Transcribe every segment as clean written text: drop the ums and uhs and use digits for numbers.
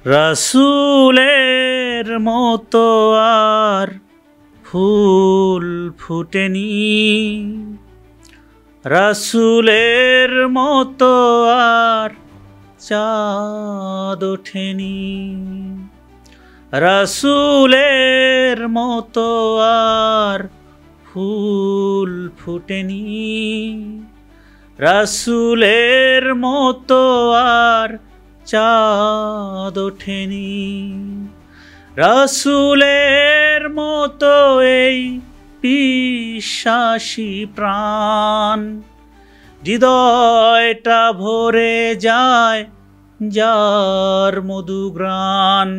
রাসূলের মতো আর ফুল ফুটেনি, রাসূলের মতো আর চাঁদ ওঠেনি, রাসূলের মতো আর ফুল ফুটেনি, রাসূলের মতো আর চাঁদ ওঠেনি। রাসূলের মতো এই বিশ্বাসী প্রাণ, হৃদয়টা ভরে যায় যার মধুগ্রাণ,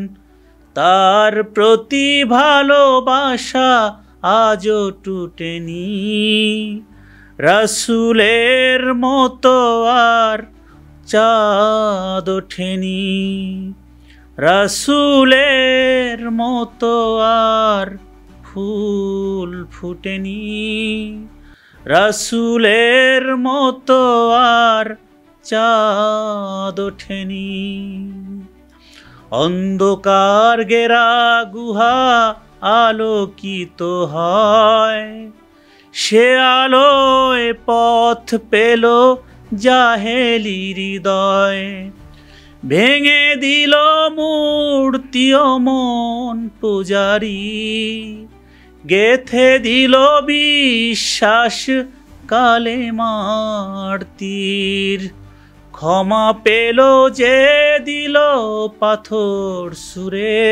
তার প্রতি ভালোবাসা আজও টুটেনি। রাসূলের মতো আর চাঁদ ওঠেনি, রাসূলের মতো আর ফুল ফুটেনি, রাসূলের মতো আর চাঁদ ওঠেনি। অন্ধকার ঘেরা গুহা আলোকিত হয়, সে আলোয় পথ পেল জাহেলি হৃদয়, ভেঙে দিল মূর্তি ও মন পূজারি, গেথে দিল বিশ্বাস কালেমার তীর, ক্ষমা পেল যে দিল পাথর সুরে,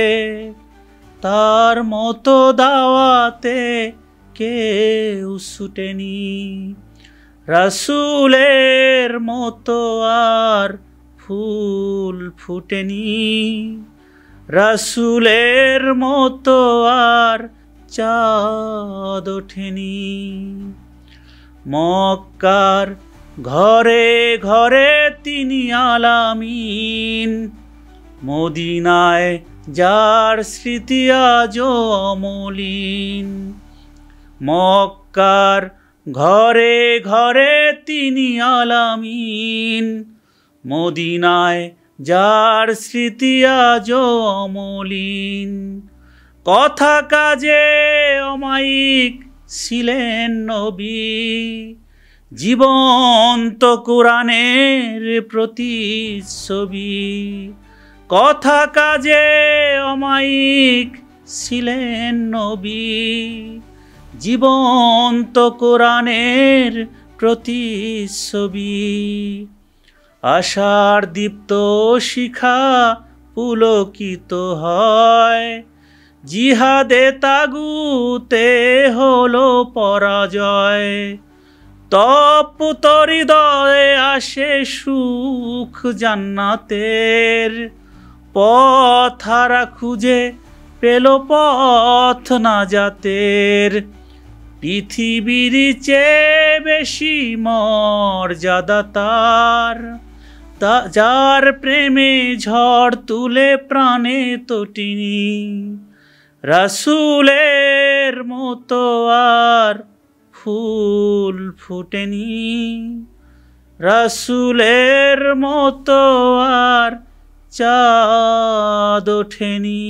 তার মতো দাওয়াতে কেউ ছুটেনি। রাসূলের মতো আর ফুল ফুটেনি, রাসূলের মতো আর চাঁদ ওঠেনি। মক্কার ঘরে ঘরে তিনি আলামিন, মদিনায় যার স্মৃতি আজও অমলিন। মক্কার ঘরে ঘরে তিনি আলামিন, মদিনায় যার স্মৃতি আজও অমলিন। কথা কাজে অমায়িক ছিলেন নবী, জীবন্ত কোরআনের প্রতিচ্ছবি। কথা কাজে অমায়িক ছিলেন নবী, জীবন্ত কোরআনের প্রতিচ্ছবি। আশার দীপ্ত শিখা পুলকিত হয়, জিহাদে তাগুতে হলো পরাজয়। তপ্ত হৃদয়ে আসে সুখ জান্নাতের, পথ হারা খুঁজে পেল পথ নাজাতের। পৃথিবীর চেয়ে বেশি মর্যাদা তার, যার প্রেমে ঝড় তুলে প্রাণে তটিনী। রাসূলের মতো আর ফুল ফুটেনি, রাসূলের মতো আর চাঁদ ওঠেনি।